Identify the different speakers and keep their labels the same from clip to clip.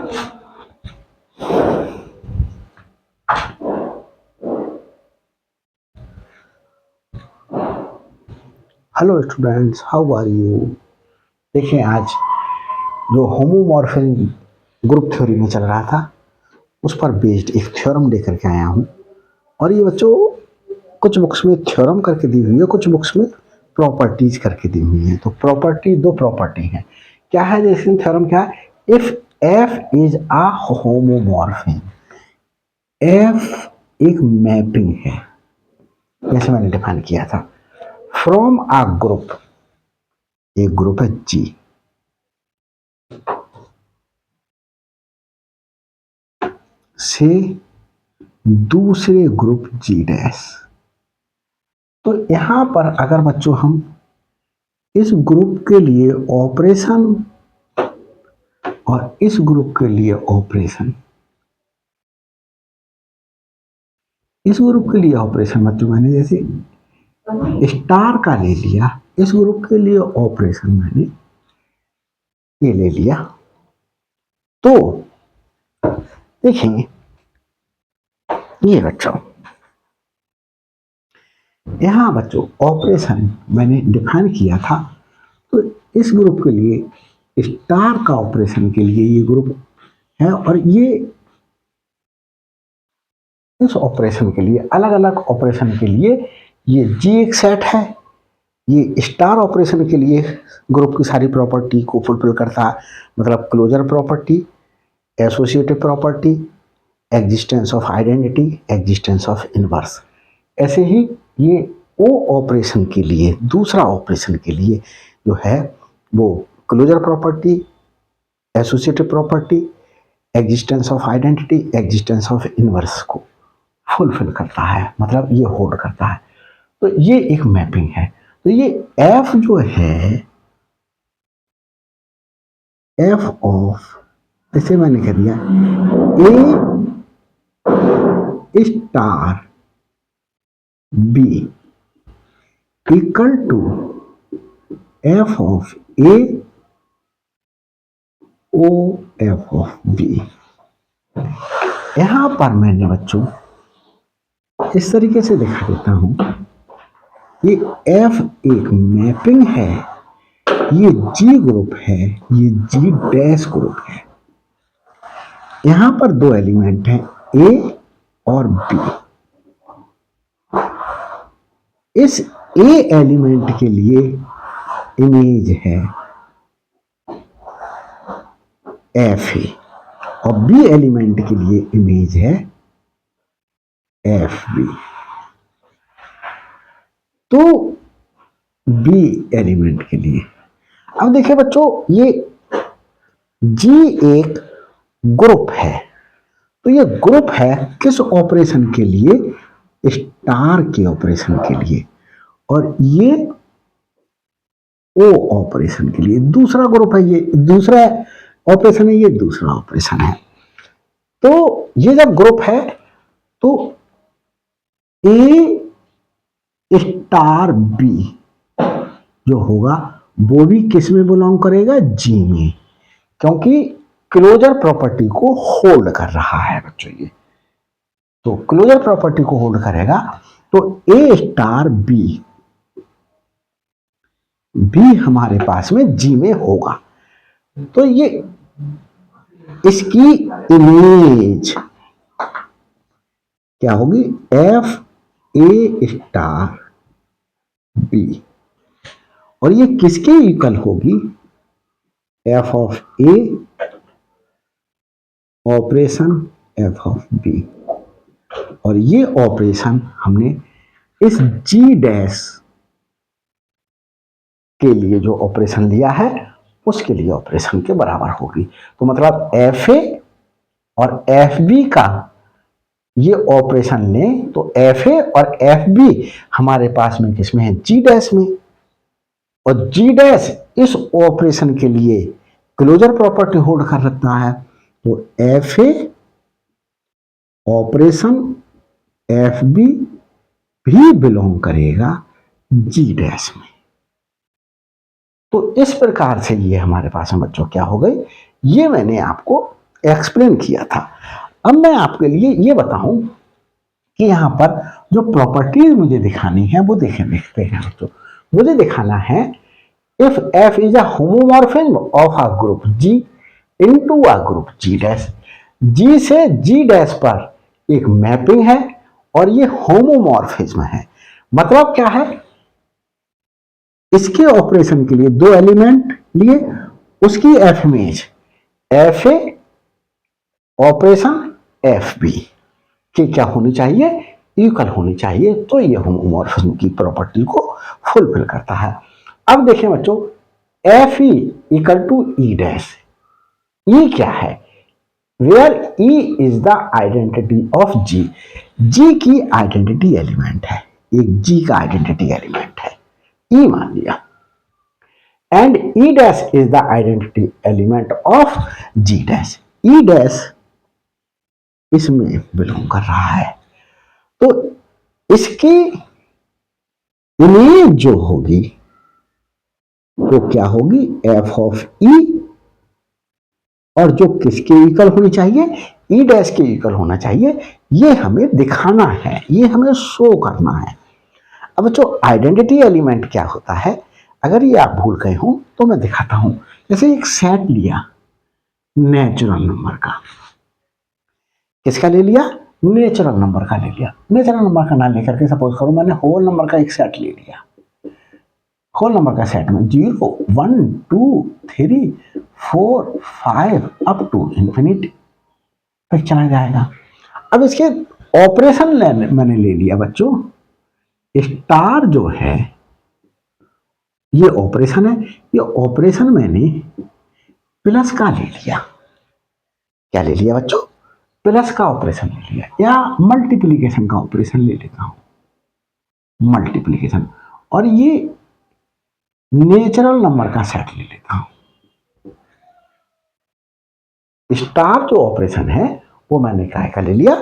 Speaker 1: Hello students, how are you. देखिए, आज जो होमोमॉर्फिज्म ग्रुप थ्योरी में चल रहा था उस पर बेस्ड एक थ्योरम लेकर के आया हूँ। और ये बच्चों कुछ बुक्स में थ्योरम करके दी हुई है, कुछ बुक्स में प्रॉपर्टीज करके दी हुई है। तो प्रॉपर्टी, दो प्रॉपर्टी है। क्या है जैसे थ्योरम? क्या है? If F is a homomorphism, F एक मैपिंग है, जैसे मैंने डिफाइन किया था, फ्रॉम अ ग्रुप, एक ग्रुप है जी, से दूसरे ग्रुप जी डैश। तो यहां पर अगर बच्चों हम इस ग्रुप के लिए ऑपरेशन और इस ग्रुप के लिए ऑपरेशन, इस ग्रुप के लिए ऑपरेशन बच्चों मैंने जैसे स्टार का ले लिया, इस ग्रुप के लिए ऑपरेशन मैंने ये ले लिया। तो देखेंगे ये बच्चों, यहां बच्चों ऑपरेशन मैंने डिफाइन किया था। तो इस ग्रुप के लिए स्टार का ऑपरेशन के लिए ये ग्रुप है, और ये इस ऑपरेशन के लिए, अलग अलग ऑपरेशन के लिए ये जी एक सेट है। ये स्टार ऑपरेशन के लिए ग्रुप की सारी प्रॉपर्टी को फुलफिल करता है, मतलब closure property, associative property, existence of identity, existence of inverse. ऐसे ही ये ओ ऑपरेशन के लिए, दूसरा ऑपरेशन के लिए जो है वो closure property, associative property, existence of identity, existence of inverse को फुलफिल करता है, मतलब ये होल्ड करता है। तो ये एक मैपिंग है। तो ये एफ जो है, एफ ऑफ, जैसे मैंने कह दिया A star B equal to F of A O F of B. यहां पर मैंने बच्चों इस तरीके से दिखा देता हूं, ये एफ एक मैपिंग है, ये जी ग्रुप है, ये जी डैश ग्रुप है। यहां पर दो एलिमेंट हैं, ए और बी। इस ए एलिमेंट के लिए इमेज है एफ ए, और बी एलिमेंट के लिए इमेज है एफ बी। तो बी एलिमेंट के लिए, अब देखिए बच्चों, ये जी एक ग्रुप है। तो ये ग्रुप है किस ऑपरेशन के लिए? स्टार के ऑपरेशन के लिए। और ये ओ ऑपरेशन के लिए दूसरा ग्रुप है, ये दूसरा ऑपरेशन है, ये दूसरा ऑपरेशन है। तो ये जब ग्रुप है तो ए स्टार बी जो होगा वो भी किस में बिलोंग करेगा? जी में, क्योंकि क्लोजर प्रॉपर्टी को होल्ड कर रहा है बच्चों ये। तो क्लोजर प्रॉपर्टी को होल्ड करेगा, तो ए स्टार बी भी हमारे पास में जी में होगा। तो ये इसकी इमेज क्या होगी? F A star B. और ये किसके इक्वल होगी? F of A operation F of B. और ये ऑपरेशन हमने इस जी डैश के लिए जो ऑपरेशन लिया है उसके लिए ऑपरेशन के बराबर होगी। तो मतलब एफ ए और एफ बी का ये ऑपरेशन लें तो एफ ए और एफ बी हमारे पास में किसमें है? जी डैश में। और जी डैश इस ऑपरेशन के लिए क्लोजर प्रॉपर्टी होल्ड कर रखता है। तो F A operation F B भी बिलोंग करेगा जी डैश में। तो इस प्रकार से ये हमारे पास में बच्चों क्या हो गई, ये मैंने आपको एक्सप्लेन किया था। अब मैं आपके लिए ये बताऊं कि यहाँ पर जो प्रॉपर्टीज मुझे दिखानी है वो देखते हैं दोस्तों। मुझे दिखाना है if f is a homomorphism of a group G into a group G dash, G से G डैश पर एक मैपिंग है और ये होमोमॉर्फिज्म है। मतलब क्या है, इसके ऑपरेशन के लिए दो एलिमेंट लिए, उसकी F image F A operation F B की क्या होनी चाहिए, इक्वल होनी चाहिए। तो ये होमोमॉर्फिज्म की प्रॉपर्टी को फुलफिल करता है। अब देखिए बच्चों, F E equal to E dash, E क्या है, where E is the identity of G, G की आइडेंटिटी एलिमेंट है, एक जी का आइडेंटिटी एलिमेंट है, ई मान लिया, and E dash is the identity element of G dash, E dash इसमें बिलोंग कर रहा है। तो इसकी इमेज जो होगी वो क्या होगी, एफ ऑफ ई, और जो किसके इक्वल होनी चाहिए, ई डैश के इक्वल होना चाहिए। ये हमें दिखाना है, ये हमें शो करना है। अब बच्चों आइडेंटिटी एलिमेंट क्या होता है, अगर ये आप भूल गए हो तो मैं दिखाता हूं। जैसे एक सेट लिया नेचुरल नंबर का, किसका ले लिया, नेचुरल नंबर का ले लिया। नेचुरल नंबर का ना लेकर के सपोज करो मैंने होल नंबर का एक सेट ले लिया। होल नंबर का सेट में 0 1 2 3 4 5 अप टू इंफिनिटी तक चला जाएगा। अब इसके ऑपरेशन मैंने ले लिया बच्चों, स्टार जो है ये ऑपरेशन है, ये ऑपरेशन मैंने प्लस का ले लिया। क्या ले लिया बच्चों, प्लस का ऑपरेशन ले लिया, या मल्टीप्लीकेशन का ऑपरेशन ले लेता हूं, मल्टीप्लीकेशन, और ये नेचुरल नंबर का सेट ले लेता हूं। स्टार जो ऑपरेशन है वो मैंने काय का ले लिया,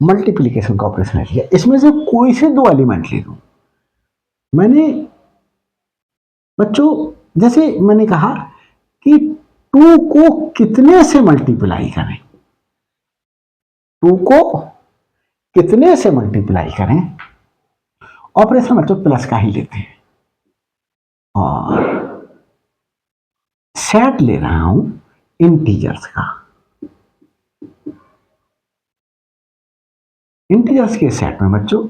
Speaker 1: मल्टीप्लीकेशन का ऑपरेशन ले लिया। इसमें से कोई से दो एलिमेंट ले लूं मैंने बच्चों। जैसे मैंने कहा कि 2 को कितने से मल्टीप्लाई करें, 2 को कितने से मल्टीप्लाई करें, ऑपरेशन बच्चों प्लस का ही लेते हैं, और सेट ले रहा हूं इंटीजर्स का। इंटीजर्स के सेट में बच्चों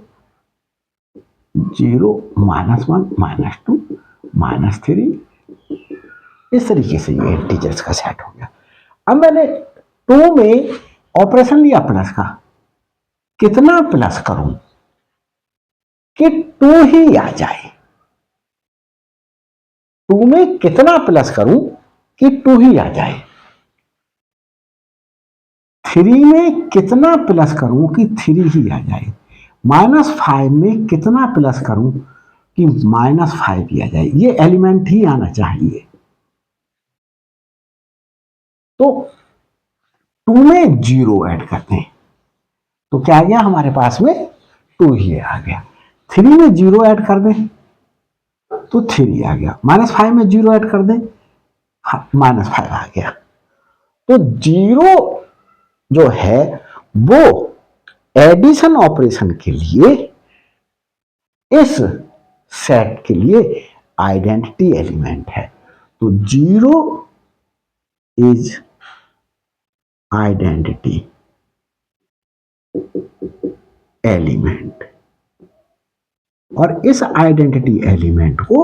Speaker 1: 0 -1 -2 -3, इस तरीके से ये इंटीजर्स का सेट हो गया। अब मैंने 2 में ऑपरेशन लिया प्लस का, कितना प्लस करूं कि 2 ही आ जाए, 2 में कितना प्लस करूं कि 2 ही आ जाए। 3 में कितना प्लस करूं कि 3 ही आ जाए। -5 में कितना प्लस करूं कि -5 ही आ जाए। ये एलिमेंट ही आना चाहिए। तो 2 में 0 ऐड करते हैं तो क्या आ गया हमारे पास में, 2 ही आ गया। 3 में 0 ऐड कर दें तो 3 आ गया। -5 में 0 ऐड कर दें, -5 आ गया। तो 0 जो है वो एडिशन ऑपरेशन के लिए इस सेट के लिए आइडेंटिटी एलिमेंट है। तो 0 इज आइडेंटिटी एलिमेंट, और इस आइडेंटिटी एलिमेंट को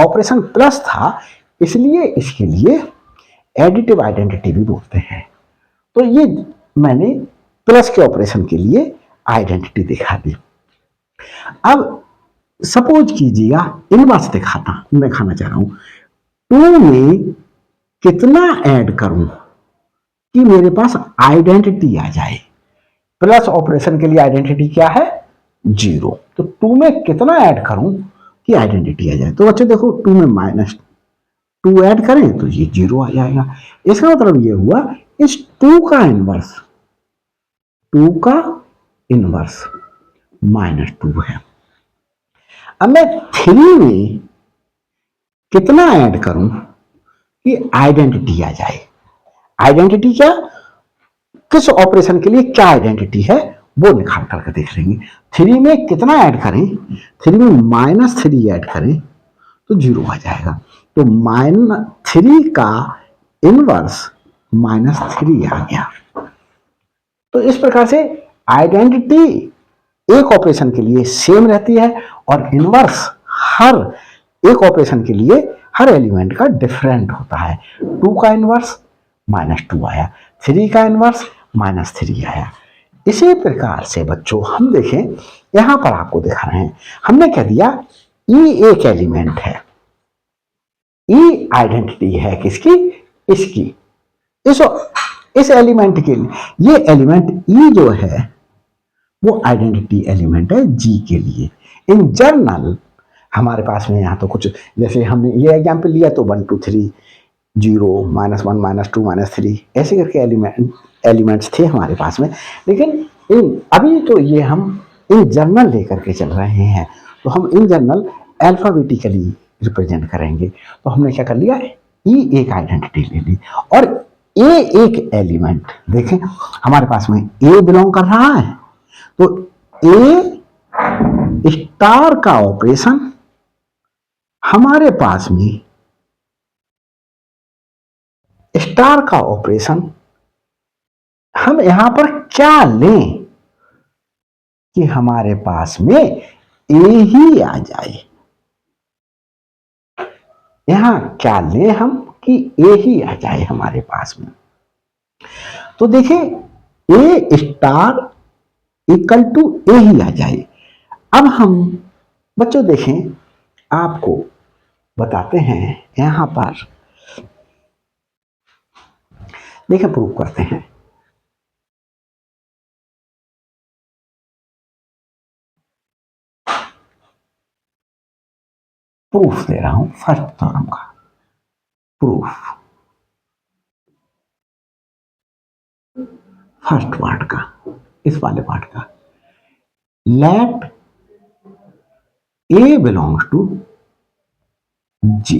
Speaker 1: ऑपरेशन प्लस था इसलिए इसके लिए एडिटिव आइडेंटिटी भी बोलते हैं। तो ये मैंने प्लस के ऑपरेशन के लिए आइडेंटिटी दिखा दी। अब सपोज कीजिएगा इनवर्स दिखाना चाह रहा हूं, 2 में कितना ऐड करूं कि मेरे पास आइडेंटिटी आ जाए। प्लस ऑपरेशन के लिए आइडेंटिटी क्या है, 0। तो 2 में कितना ऐड करूं कि आइडेंटिटी आ जाए। तो बच्चे देखो 2 में -2 ऐड करें तो ये 0 आ जाएगा। इसका मतलब ये हुआ इस 2 का इनवर्स, 2 का इनवर्स -2 है। अब मैं 3 में कितना ऐड करूं कि आइडेंटिटी आ जाए। आइडेंटिटी क्या, किस ऑपरेशन के लिए क्या आइडेंटिटी है वो निकाल करके देख लेंगे। 3 में कितना ऐड करें, 3 में -3 ऐड करें तो 0 आ जाएगा। तो -3 का इनवर्स -3 आ गया। तो इस प्रकार से आइडेंटिटी एक ऑपरेशन के लिए सेम रहती है और इनवर्स हर एक ऑपरेशन के लिए हर एलिमेंट का डिफरेंट होता है। 2 का इनवर्स -2 आया, 3 का इनवर्स -3 आया। इसी प्रकार से बच्चों हम देखें, यहां पर आपको दिखा रहे हैं, हमने कह दिया ई एक एलिमेंट है, ई आइडेंटिटी है किसकी, इसकी। इस एलिमेंट के लिए ये एलिमेंट ई जो है वो आइडेंटिटी एलिमेंट है जी के लिए। इन जनरल हमारे पास में यहाँ तो कुछ, जैसे हमने ये एग्जाम्पल लिया तो 1 2 3 0 -1 -2 -3 ऐसे करके एलिमेंट्स थे हमारे पास में। लेकिन अभी तो ये हम इन जनरल लेकर के चल रहे हैं, तो हम इन जनरल अल्फाबेटिकली रिप्रेजेंट करेंगे। तो हमने क्या कर लिया, ई एक आइडेंटिटी ले ली और ए एक एलिमेंट। देखें हमारे पास में ए बिलोंग कर रहा है, तो ए स्टार का ऑपरेशन हमारे पास में, स्टार का ऑपरेशन हम यहां पर क्या लें कि हमारे पास में ए ही आ जाए। यहां क्या लें हम कि ए ही आ जाए हमारे पास में। तो देखिए ए स्टार इक्वल टू ए ही आ जाए। अब हम बच्चों देखें, आपको बताते हैं यहां पर, देखें प्रूव करते हैं। प्रूफ दे रहा हूं फर्स्ट थ्योरम का प्रूफ, फर्स्ट पार्ट का, इस वाले पार्ट का। Late A belongs to G.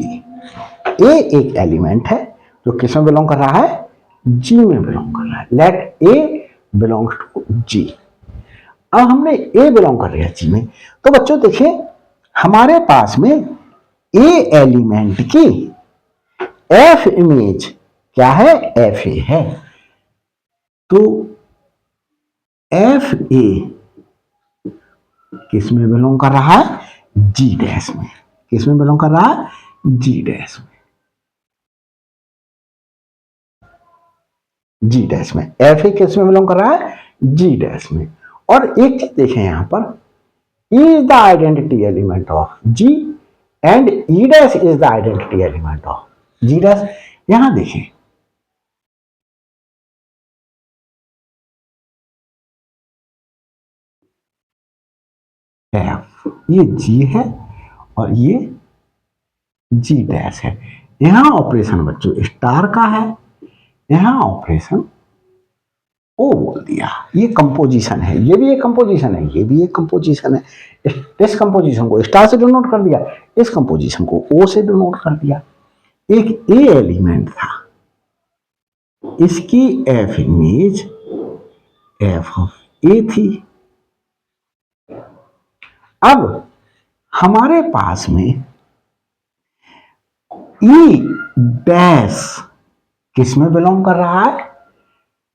Speaker 1: ए एक एलिमेंट है जो किस में बिलोंग कर रहा है, जी में बिलोंग कर रहा है। लेट ए बिलोंग्स टू जी। अब हमने ए बिलोंग कर रहा है जी में, तो बच्चों देखिए हमारे पास में ए एलिमेंट की एफ इमेज क्या है, एफ ए है। तो एफ ए किस में बिलोंग कर रहा है, जी डैश में। किस में बिलोंग कर रहा है, जी डैश में, जी डैश में। एफ ए किस में बिलोंग कर रहा है, जी डैश में। और एक चीज देखें यहां पर, is the identity element of G and E dash is the identity element of G dash. यहां देखें एफ, ये जी है और ये जी डैश है। यहां ऑपरेशन बच्चों स्टार का है, यहां ऑपरेशन ओ बोल दिया। ये कंपोजिशन है, ये भी एक कंपोजिशन है, ये भी एक कंपोजिशन है। इस कंपोजिशन को स्टार से डिनोट कर दिया, इस कंपोजिशन को ओ से डिनोट कर दिया। एक ए एलिमेंट था, इसकी एफ इमेज एफ ऑफ ए थी। अब हमारे पास में ई डैश किस में बिलोंग कर रहा है,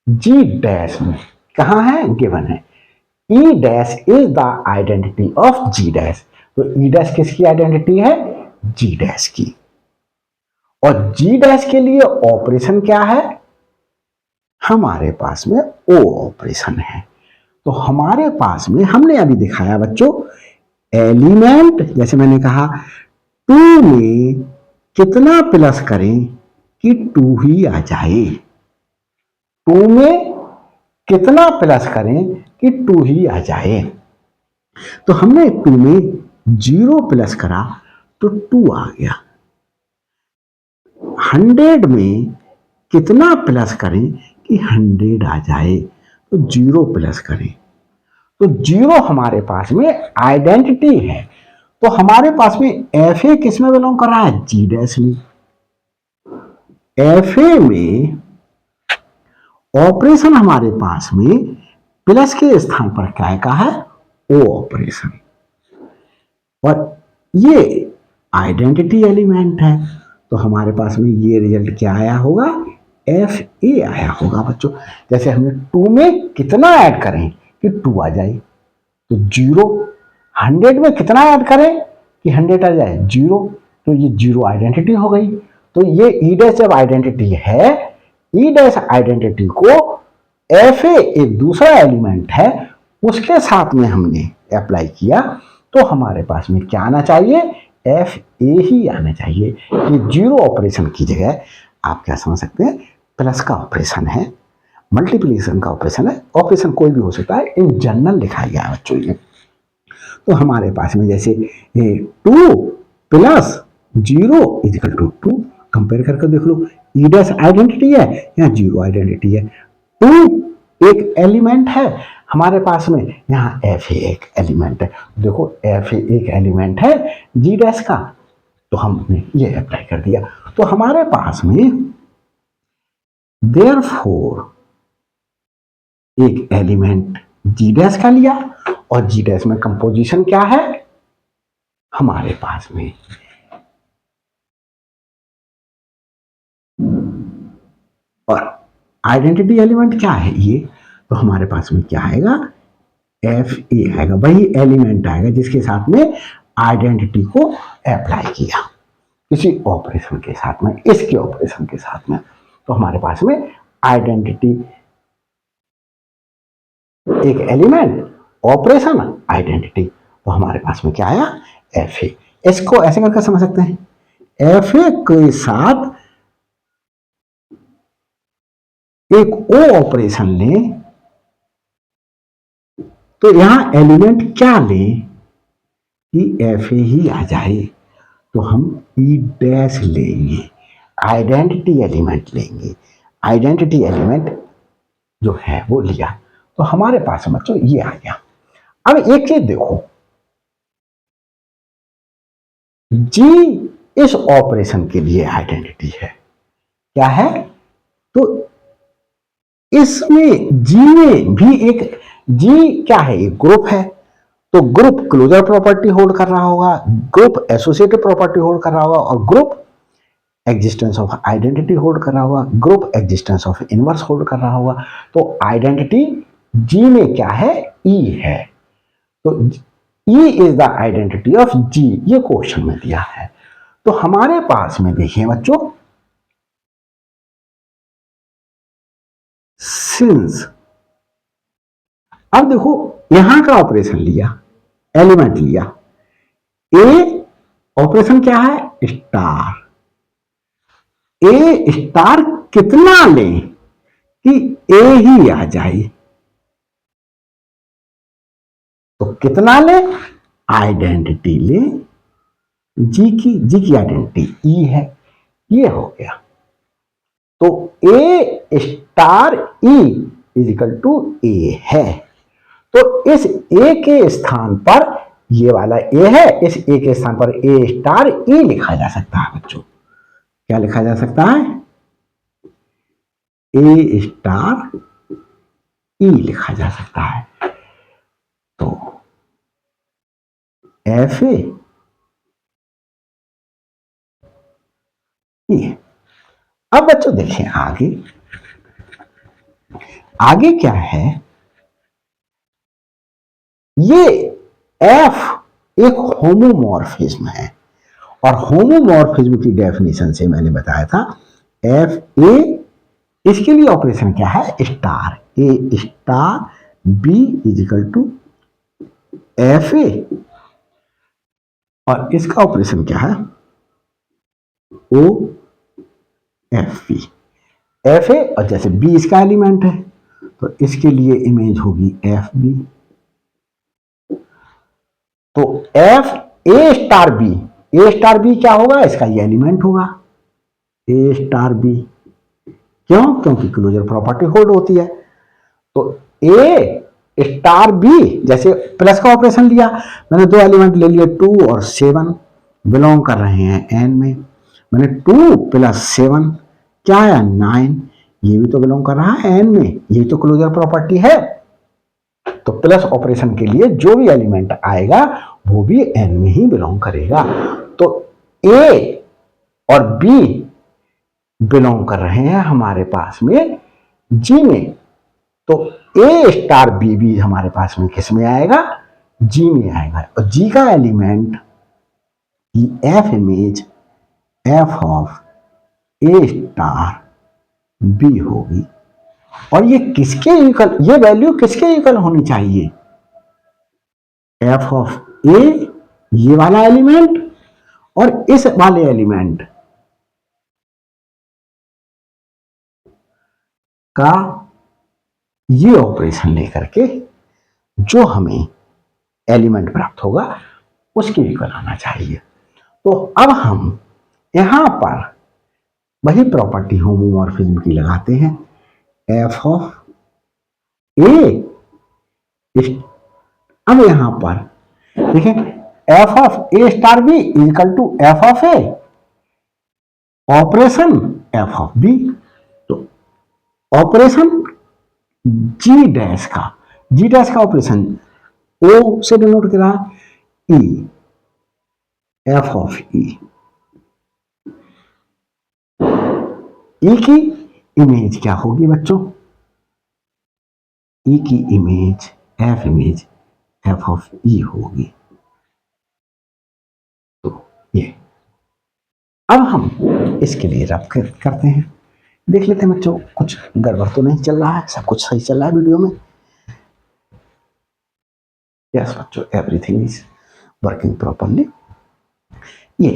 Speaker 1: जी डैश में। कहां है, गिवन है। E dash is the identity of G dash. तो ई डैश किसकी आइडेंटिटी है, जी डैश की। और जी डैश के लिए ऑपरेशन क्या है, हमारे पास में ओ ऑपरेशन है। तो हमारे पास में हमने अभी दिखाया बच्चों, एलिमेंट जैसे मैंने कहा 2 में कितना प्लस करें कि 2 ही आ जाए। 2 में कितना प्लस करें कि 2 ही आ जाए। तो हमने 2 में 0 प्लस करा तो 2 आ गया। 100 में कितना प्लस करें कि 100 आ जाए, तो 0 प्लस करें तो 0 हमारे पास में आइडेंटिटी है। तो हमारे पास में एफ ए किस में बिलोंग कर रहा है, जी डैश में। एफ ए में ऑपरेशन हमारे पास में प्लस के स्थान पर क्या का है, ओ ऑपरेशन, और ये आइडेंटिटी एलिमेंट है, तो हमारे पास में ये रिजल्ट क्या आया होगा, एफ ए आया होगा बच्चों। जैसे हमने 2 में कितना ऐड करें कि 2 आ जाए, तो 0, 100 में कितना ऐड करें कि 100 आ जाए, 0, तो ये 0 आइडेंटिटी हो गई। तो ये ई डैश जब आइडेंटिटी है, ई डैश आइडेंटिटी को एफ ए एक दूसरा एलिमेंट है उसके साथ में हमने अप्लाई किया, तो हमारे पास में क्या आना चाहिए, एफ ए ही आना चाहिए। ये 0 ऑपरेशन की जगह आप क्या समझ सकते हैं, प्लस का ऑपरेशन है, मल्टीप्लिकेशन का ऑपरेशन है, ऑपरेशन कोई भी हो सकता है, इन जनरल लिखा गया है बच्चों ये। तो हमारे पास में जैसे 2 प्लस 0 इजिकल टू 2, कंपेयर करके देख लो, ई डैश आइडेंटिटी है या 0 आइडेंटिटी है, 2 एक एलिमेंट है हमारे पास में, यहाँ एफ ए एक एलिमेंट है, देखो एफ ए एक एलिमेंट है जी डैश का, तो हमने ये अप्लाई कर दिया। तो हमारे पास में देयरफॉर एक एलिमेंट जी डैश का लिया, और जी डैश में कंपोजिशन क्या है हमारे पास में, और आइडेंटिटी एलिमेंट क्या है ये, तो हमारे पास में क्या आएगा, एफ ए आएगा, वही एलिमेंट आएगा जिसके साथ में आइडेंटिटी को अप्लाई किया किसी ऑपरेशन के साथ में, इसके ऑपरेशन के साथ में। तो हमारे पास में आइडेंटिटी एक एलिमेंट, ऑपरेशन आइडेंटिटी, तो हमारे पास में क्या आया, एफ ए। इसको ऐसे करके समझ सकते हैं, एफ ए के साथ एक ओ ऑपरेशन लें, तो यहां एलिमेंट क्या लें कि एफ ए ही आ जाए, तो हम ई डैश लेंगे, आइडेंटिटी एलिमेंट लेंगे, आइडेंटिटी एलिमेंट जो है वो लिया, तो हमारे पास बच्चों ये आ गया। अब एक चीज देखो, जी इस ऑपरेशन के लिए आइडेंटिटी है, क्या है, तो इसमें जी में भी एक, जी क्या है, एक ग्रुप है, तो ग्रुप क्लोजर प्रॉपर्टी होल्ड कर रहा होगा, ग्रुप एसोसिएटिव प्रॉपर्टी होल्ड कर रहा होगा, और group existence of identity hold कर रहा होगा, group existence of inverse hold कर रहा होगा। तो आइडेंटिटी जी में क्या है, ई है, तो E is the identity of G, ये क्वेश्चन में दिया है। तो हमारे पास में देखिए बच्चों, सिंस, अब देखो यहां का ऑपरेशन लिया, एलिमेंट लिया, ए ऑपरेशन क्या है, स्टार, ए स्टार कितना ले कि ए ही आ जाए, तो कितना ले, आइडेंटिटी ले, जी की आइडेंटिटी ई है, ये हो गया। तो ए स्टार ई इजिकल टू ए है, तो इस ए के स्थान पर ये वाला ए है, इस ए के स्थान पर ए स्टार ई लिखा जा सकता है बच्चों, क्या लिखा जा सकता है, ए स्टार ई लिखा जा सकता है। तो एफ ए ई। अब बच्चों देखें आगे, आगे क्या है, ये एफ एक होमोमॉर्फिज्म है, और होमोमॉर्फिज्म की डेफिनेशन से मैंने बताया था, एफ ए, इसके लिए ऑपरेशन क्या है, star, A star B is equal to F A, और इसका ऑपरेशन क्या है, O F B, F A, और जैसे बी इसका एलिमेंट है, तो इसके लिए इमेज होगी एफ बी, तो F A star B, A star B क्या होगा, इसका ये एलिमेंट होगा, ए स्टार बी, क्यों, क्योंकि क्लोजर प्रॉपर्टी होल्ड होती है। तो ए स्टार बी, जैसे प्लस का ऑपरेशन लिया, मैंने 2 एलिमेंट ले लिए, 2 और 7 बिलोंग कर रहे हैं एन में, मैंने 2 + 7 क्या है, 9, ये भी तो बिलोंग कर रहा है एन में, ये तो क्लोजर प्रॉपर्टी है। तो प्लस ऑपरेशन के लिए जो भी एलिमेंट आएगा वो भी एन में ही बिलोंग करेगा। तो ए और बी बिलोंग कर रहे हैं हमारे पास में जी में, तो ए स्टार बी भी हमारे पास में किस में आएगा, जी में आएगा। और जी का एलिमेंट की F image F of A star B होगी। और ये किसके इक्वल, ये वैल्यू किसके इक्वल होनी चाहिए, एफ ऑफ ए, ये वाला एलिमेंट और इस वाले एलिमेंट का ये ऑपरेशन लेकर के जो हमें एलिमेंट प्राप्त होगा उसके इक्वल आना चाहिए। तो अब हम यहां पर वही प्रॉपर्टी होमोमॉर्फिज्म की लगाते हैं, एफ ऑफ ए। अब यहां पर देखें, F of A star B equal to F of A operation F of B. तो ऑपरेशन जी डैश का ऑपरेशन ओ से डिनोट करा ई, एफ ऑफ ई की इमेज क्या होगी बच्चों, ई की इमेज एफ ऑफ ई होगी। तो ये अब हम इसके लिए रब करते हैं, देख लेते हैं बच्चों कुछ गड़बड़ तो नहीं चल रहा है, सब कुछ सही चल रहा है वीडियो में। यस बच्चों, एवरीथिंग इज वर्किंग प्रॉपरली। ये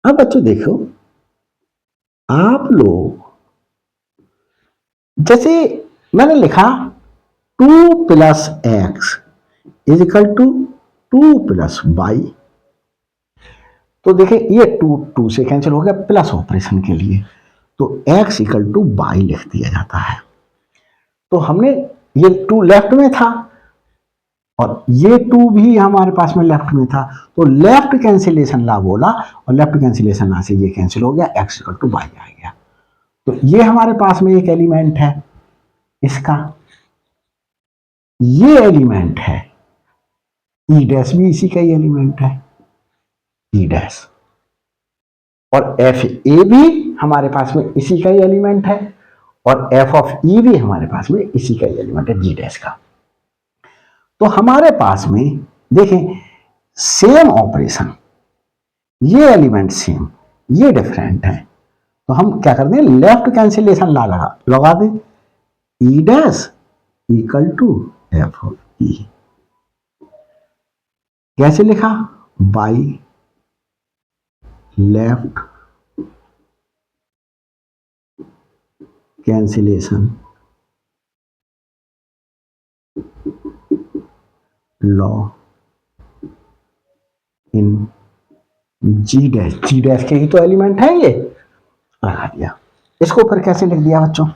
Speaker 1: अब बच्चों देखो, आप लोग जैसे मैंने लिखा 2 plus X is equal to 2 plus Y, तो देखिए ये 2 से कैंसिल हो गया प्लस ऑपरेशन के लिए, तो x इक्वल टू वाई लिख दिया जाता है। तो हमने ये 2 लेफ्ट में था और ये 2 भी हमारे पास में लेफ्ट में था, तो लेफ्ट कैंसिलेशन ला बोला और लेफ्ट कैंसिलेशन ला से ये कैंसिल हो गया, x इक्वल टू वाई आ गया। तो ये हमारे पास में एक एलिमेंट है इसका, ये एलिमेंट है ई डैश भी इसी का ही एलिमेंट है, ई डैश, और एफ ए भी हमारे पास में इसी का ही एलिमेंट है और एफ ऑफ ई भी हमारे पास में इसी का ही एलिमेंट है, जी डैश का। तो हमारे पास में देखें सेम ऑपरेशन, ये एलिमेंट सेम ये डिफरेंट है, तो हम क्या कर दें, लेफ्ट कैंसिलेशन लगा दें, E dash equal to F of E. कैसे लिखा, by left cancellation law in G dash के ही तो एलिमेंट है, ये लगा दिया। इसको फिर कैसे लिख दिया बच्चों,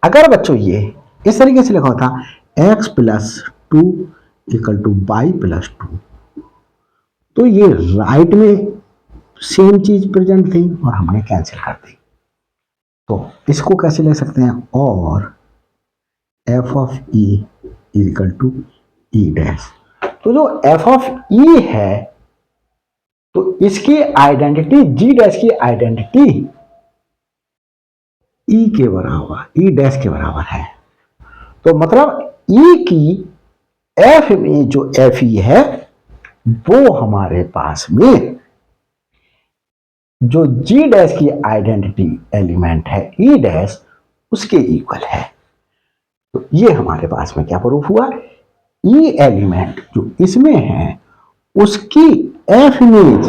Speaker 1: अगर बच्चों ये इस तरीके से लिखा होता x plus 2 equal to Y plus 2, तो ये राइट में सेम चीज प्रेजेंट थी और हमने कैंसिल कर दी। तो इसको कैसे ले सकते हैं, और F of E equal to E dash, तो जो एफ ऑफ ई है तो इसकी आइडेंटिटी जी डैश की आइडेंटिटी ई के बराबर, ई डैश के बराबर है। तो मतलब ई की एफ में जो एफ ई है वो हमारे पास में जो जी डैश की आइडेंटिटी एलिमेंट है ई डैश उसके इक्वल है। तो ये हमारे पास में क्या प्रूफ हुआ, ई एलिमेंट जो इसमें है उसकी एफ इमेज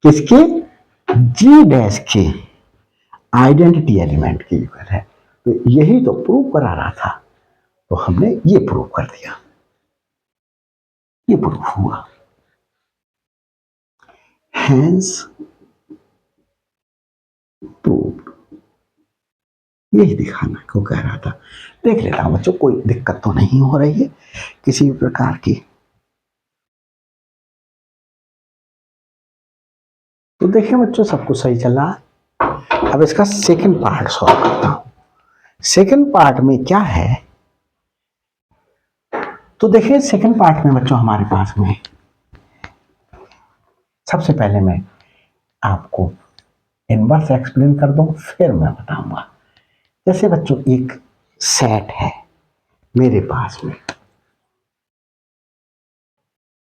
Speaker 1: किसके, जी डैश के आइडेंटिटी एलिमेंट के इक्वल है। तो यही तो प्रूव करा रहा था, तो हमने ये प्रूव कर दिया, ये प्रूफ हुआ। हैंस प्रूव्ड, यही दिखाना को कह रहा था। देख लेता हूं बच्चों, कोई दिक्कत तो नहीं हो रही है किसी भी प्रकार की। तो देखिए बच्चों सब कुछ सही चल रहा है। अब इसका सेकंड पार्ट सॉल्व करता हूं। सेकंड पार्ट में क्या है, तो देखिए सेकंड पार्ट में बच्चों हमारे पास में सबसे पहले मैं आपको इनवर्स एक्सप्लेन कर दूं, फिर मैं बताऊंगा। जैसे बच्चों एक सेट है मेरे पास में,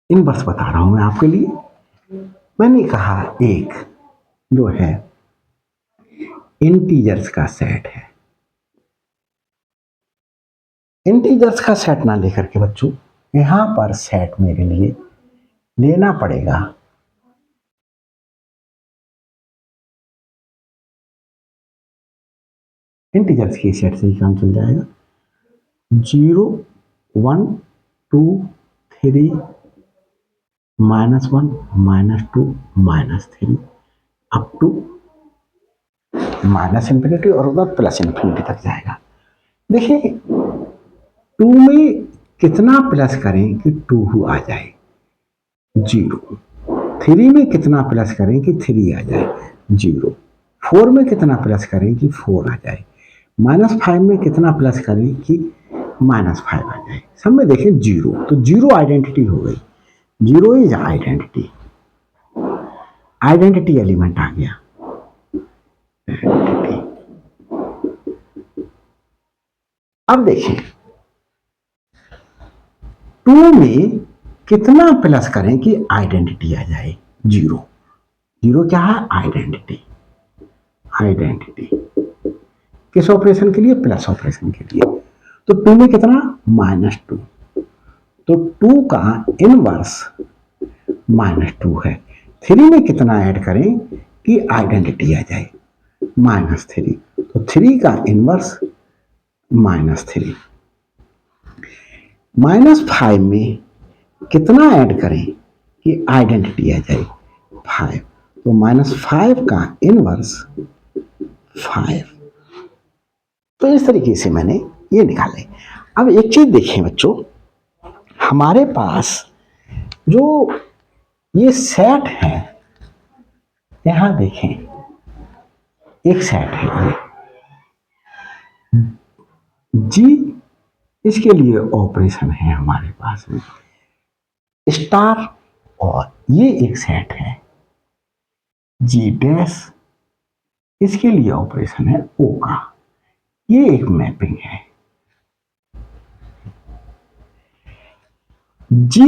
Speaker 1: इनवर्स बता रहा हूं मैं आपके लिए। मैंने कहा एक जो है इंटीजर्स का सेट है। इंटीजर्स का सेट ना लेकर के बच्चों यहां पर सेट मेरे लिए लेना पड़ेगा इंटीजर्स के सेट से ही काम चल जाएगा। 0 1 2 3 -1 -2 -3 अप टू -इन्फिनिटी और उधर +इन्फिनिटी तक जाएगा। देखिए 2 में कितना प्लस करें कि 2 आ जाए 0, 3 में कितना प्लस करें कि 3 आ जाए 0, 4 में कितना प्लस करें कि 4 आ जाए, -5 में कितना प्लस करें कि -5 आ जाए। सब में देखें 0, तो 0 आइडेंटिटी हो गई। 0 इज आइडेंटिटी, आइडेंटिटी एलिमेंट आ गया। अब देखें 2 में कितना प्लस करें कि आइडेंटिटी आ जाए 0। 0 क्या है, आइडेंटिटी। आइडेंटिटी किस ऑपरेशन के लिए, प्लस ऑपरेशन के लिए। तो 2 में कितना, -2, तो 2 का इनवर्स -2 है। 3 में कितना ऐड करें कि आइडेंटिटी आ जाए, -3, तो 3 का इनवर्स -3। -5 में कितना ऐड करें कि आइडेंटिटी आ जाए, 5, तो -5 का इनवर्स 5। तो इस तरीके से मैंने ये निकाले। अब एक चीज देखें बच्चों, हमारे पास जो ये सेट है, यहां देखें एक सेट है ये जी, इसके लिए ऑपरेशन है हमारे पास में स्टार, और ये एक सेट है जी डैश, इसके लिए ऑपरेशन है ओ का। ये एक मैपिंग है। जी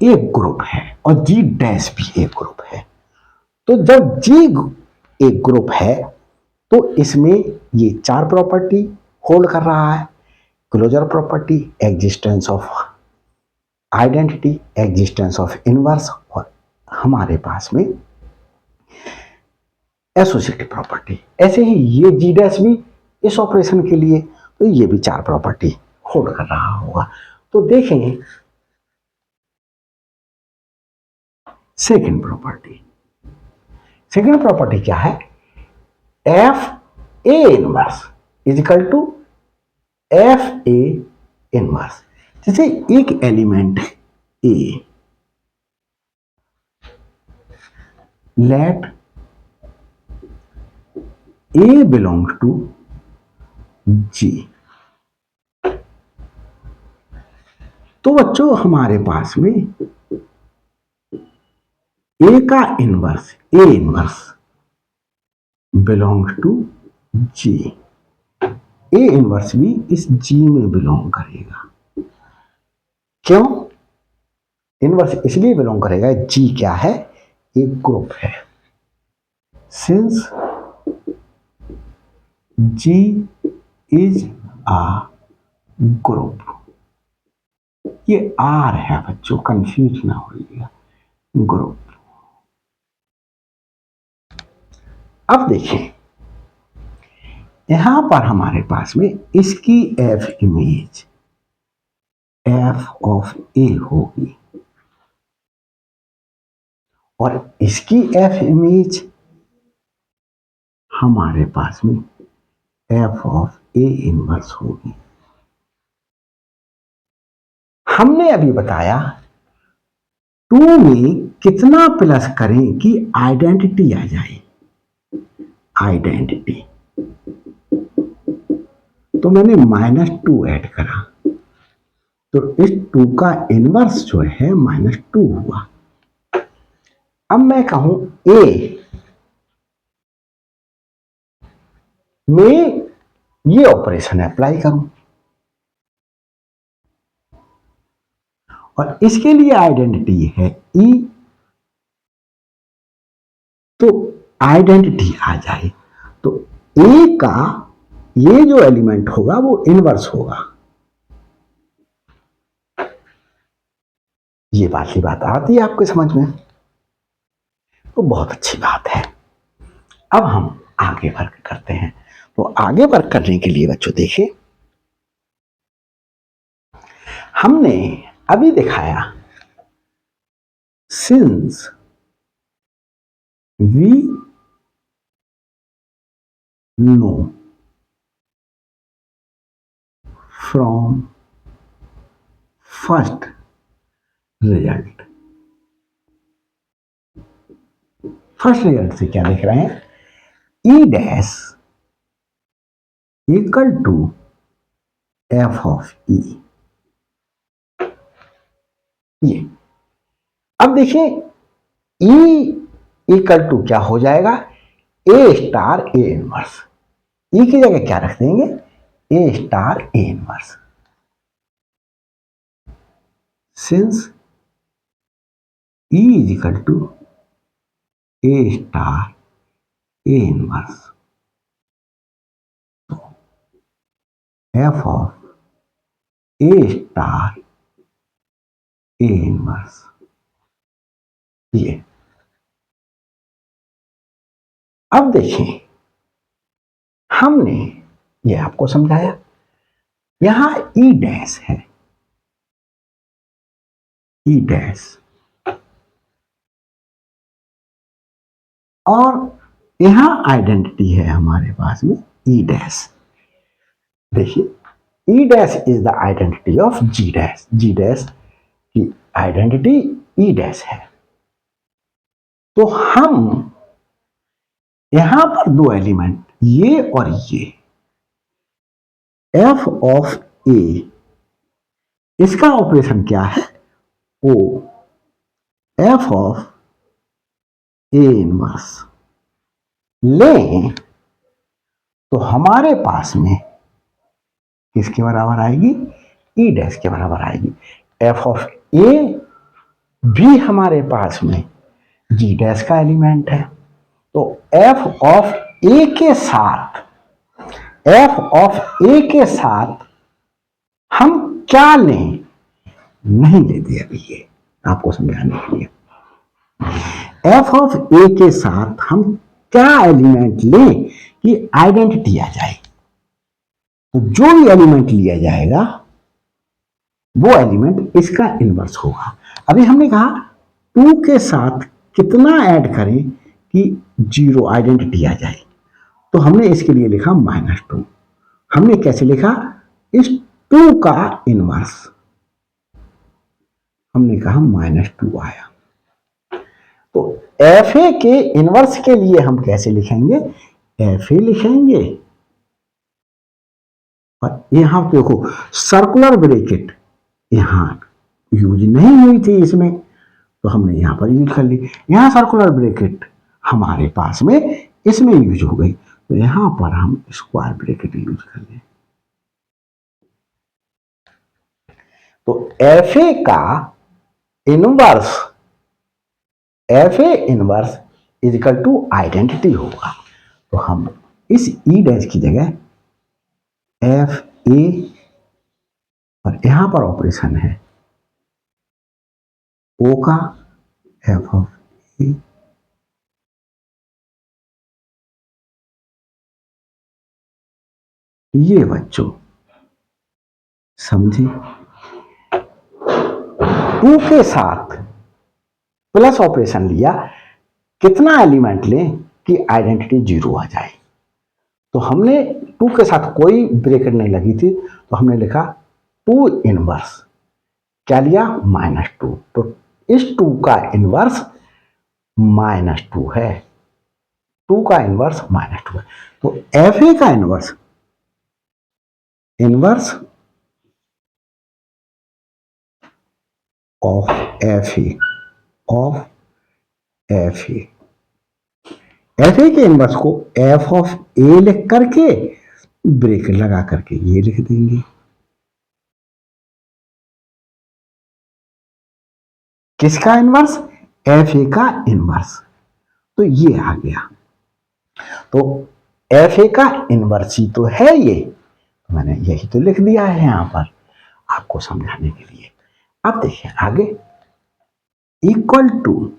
Speaker 1: एक ग्रुप है और जी डैश भी एक ग्रुप है। तो जब जी एक ग्रुप है तो इसमें ये 4 प्रॉपर्टी होल्ड कर रहा है। Closure property, existence of identity, existence of inverse, और हमारे पास में एसोसिएटिव प्रॉपर्टी। ऐसे ही ये जी डैश भी इस ऑपरेशन के लिए, तो ये भी 4 प्रॉपर्टी होल्ड कर रहा होगा। तो देखें सेकंड प्रॉपर्टी, सेकंड प्रॉपर्टी क्या है, F A inverse is equal to F A inverse. जैसे एक एलिमेंट है A, let A belong to G, तो बच्चों हमारे पास में ए का inverse, A inverse belong to G, A inverse भी इस जी में बिलोंग करेगा। क्यों इनवर्स इसलिए बिलोंग करेगा, जी क्या है, एक ग्रुप है। Since G is a group, ये आर है बच्चों, कंफ्यूज ना होइएगा, ग्रुप। अब देखिए यहां पर हमारे पास में इसकी एफ इमेज एफ ऑफ ए होगी और इसकी एफ इमेज हमारे पास में एफ ऑफ ए इनवर्स होगी। हमने अभी बताया 2 में कितना प्लस करें कि आइडेंटिटी आ जाए, आइडेंटिटी। तो मैंने -2 ऐड करा, तो इस 2 का इनवर्स जो है -2 हुआ। अब मैं कहूं ए में ये ऑपरेशन अप्लाई करूं, और इसके लिए आइडेंटिटी है ई, तो आइडेंटिटी आ जाए तो ए का ये जो एलिमेंट होगा वो इनवर्स होगा। ये बात आती है आपके समझ में, तो बहुत अच्छी बात है। अब हम आगे वर्क करते हैं। तो आगे वर्क करने के लिए बच्चों देखिए, हमने अभी दिखाया since we know from first result. First result से क्या देख रहे हैं, E dash equal to F of E. ये अब देखिए ई इक्वल टू क्या हो जाएगा, ए स्टार ए इनवर्स। ई की जगह क्या रख देंगे, A star A inverse. Since E is equal to A star A inverse, F of A star A inverse. ये अब देखिए, हमने ये आपको समझाया, यहां ई डैश है, ई डैश, और यहां आइडेंटिटी है हमारे पास में ई डैश। देखिए E dash is the identity of G dash, G dash की आइडेंटिटी ई डैश है। तो हम यहां पर दो एलिमेंट ये और ये, एफ ऑफ ए, इसका ऑपरेशन क्या है, O F of A inverse लें तो हमारे पास में किसके बराबर आएगी, ई डैश के बराबर आएगी। एफ ऑफ ए भी हमारे पास में जी डैश का एलिमेंट है, तो एफ ऑफ ए के साथ, एफ ऑफ ए के साथ हम क्या लें, नहीं लेते अभी, ये आपको समझाने के लिए। एफ ऑफ ए के साथ हम क्या एलिमेंट लें कि आइडेंटिटी आ जाए, तो जो भी एलिमेंट लिया जाएगा वो एलिमेंट इसका इनवर्स होगा। अभी हमने कहा 2 के साथ कितना ऐड करें कि 0 आइडेंटिटी आ जाए, तो हमने इसके लिए लिखा -2। हमने कैसे लिखा, इस 2 का इनवर्स, हमने कहा -2 आया। तो एफ ए के इनवर्स के लिए हम कैसे लिखेंगे, एफ ए लिखेंगे, और यहां देखो सर्कुलर ब्रैकेट यहां यूज नहीं हुई थी इसमें, तो हमने यहां पर यूज कर ली। यहां सर्कुलर ब्रैकेट हमारे पास में इसमें यूज हो गई, तो यहां पर हम स्क्वायर ब्रैकेट यूज कर लें। तो एफ ए का inverse, F A inverse is equal to identity होगा। तो हम इस ई डैश की जगह एफ ए, और यहां पर ऑपरेशन है ओ का, एफ ऑफ ए, ये बच्चों समझे, 2 के साथ प्लस ऑपरेशन लिया, कितना एलिमेंट लें कि आइडेंटिटी 0 आ जाए। तो हमने 2 के साथ कोई ब्रैकेट नहीं लगी थी, तो हमने लिखा 2 इनवर्स, क्या लिया, -2। तो इस 2 का इनवर्स -2 है। 2 का इनवर्स -2 है। तो एफ ए का inverse of F A F A के इनवर्स को एफ ऑफ ए लिख करके ब्रेकेट लगा करके ये लिख देंगे। किसका इनवर्स? एफ ए का इनवर्स। तो ये आ गया। तो एफ ए का इनवर्स ही तो है ये, तो मैंने यही तो लिख दिया है यहां पर आपको समझाने के लिए। अब देखिए आगे, इक्वल टू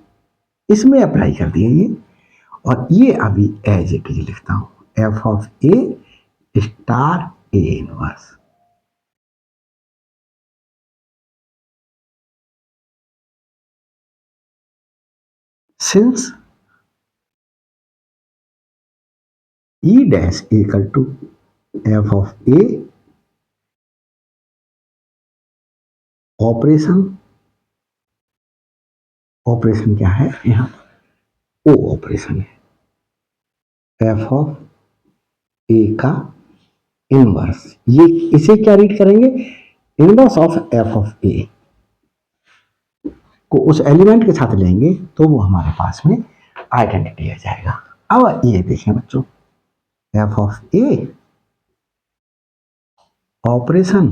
Speaker 1: इसमें अप्लाई कर दिए ये, और ये अभी एज इट इज लिखता हूं, F of A star A inverse. Since E dash equal to F of A operation क्या है यहां? ओ ऑपरेशन है, एफ ऑफ ए का इनवर्स। ये इसे क्या रीड करेंगे? Inverse of F of A को उस एलिमेंट के साथ लेंगे तो वो हमारे पास में आइडेंटिटी आ जाएगा। अब ये देखें बच्चों, F of A operation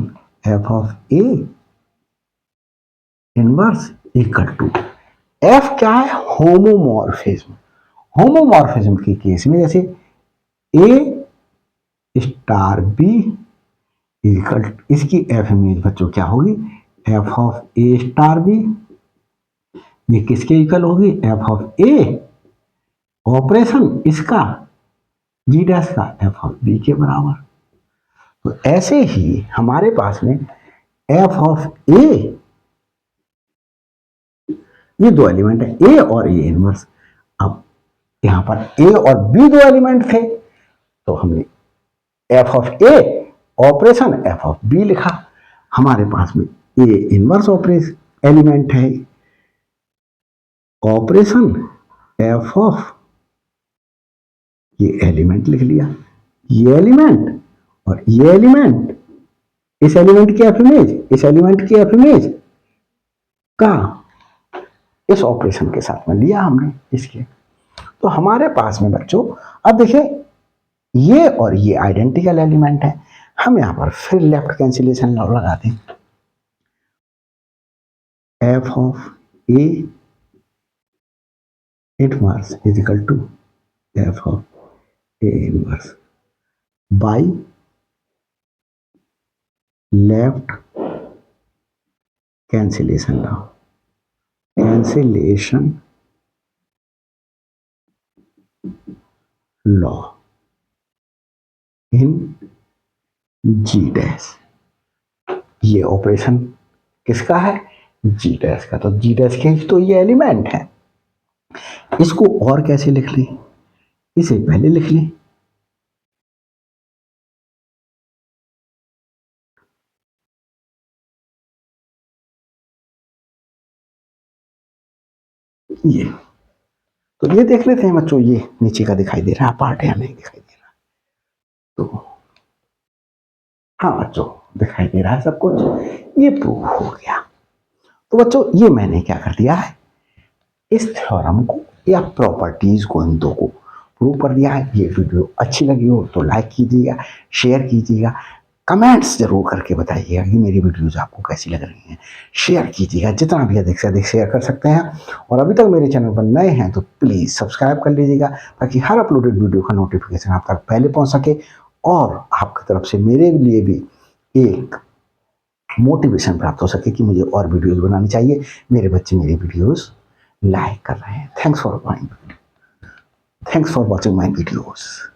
Speaker 1: F of A inverse equal to F क्या है? होमोमॉर्फिज्म। होमोमॉर्फिज्म के केस में जैसे ए स्टार बी इक्वल, इसकी एफ इमेज बच्चों क्या होगी? F of A star B. ये किसके इक्वल होगी? एफ ऑफ ए ऑपरेशन इसका जी डैश का एफ ऑफ बी के बराबर। तो ऐसे ही हमारे पास में एफ ऑफ ए, ये दो एलिमेंट है, ए और ए इनवर्स। अब यहां पर ए और बी दो एलिमेंट थे, तो हमने F of A operation F of B लिखा। हमारे पास में ए इनवर्स ऑपरेशन एलिमेंट है, ऑपरेशन एफ ऑफ, ये एलिमेंट लिख लिया, ये एलिमेंट और ये एलिमेंट, इस एलिमेंट की एफ इमेज, इस एलिमेंट की एफ इमेज का इस ऑपरेशन के साथ में लिया हमने इसके। तो हमारे पास में बच्चों, अब देखिए ये और ये आइडेंटिकल एलिमेंट है। हम यहां पर फिर लेफ्ट कैंसिलेशन लगाते हैं, F of A inverse is equal to F of A inverse by left cancellation law. Cancellation law in G dash. ये ऑपरेशन किसका है? जी डैश का। तो जी डैश के तो ये एलिमेंट है। इसको और कैसे लिख लें? इसे पहले लिख लें, ये तो ये देख लेते हैं बच्चों, ये नीचे का दिखाई दे रहा है पार्ट या नहीं दिखाई दे रहा? तो हाँ बच्चों, दिखाई दे रहा है सब कुछ, ये प्रूव हो गया। तो बच्चों ये मैंने क्या कर दिया है, इस थ्योरम को या प्रॉपर्टीज को, इन दो को प्रूव कर दिया है। ये वीडियो अच्छी लगी हो तो लाइक कीजिएगा, शेयर कीजिएगा, कमेंट्स जरूर करके बताइएगा कि मेरी वीडियोज आपको कैसी लग रही हैं। शेयर कीजिएगा, जितना भी अधिक से अधिक शेयर कर सकते हैं। और अभी तक मेरे चैनल पर नए हैं तो प्लीज़ सब्सक्राइब कर लीजिएगा, ताकि हर अपलोडेड वीडियो का नोटिफिकेशन आप तक पहले पहुंच सके, और आपकी तरफ से मेरे लिए भी एक मोटिवेशन प्राप्त हो सके कि मुझे और वीडियोज़ बनानी चाहिए। मेरे बच्चे मेरी वीडियोज़ लाइक कर रहे हैं। Thanks for watching my videos.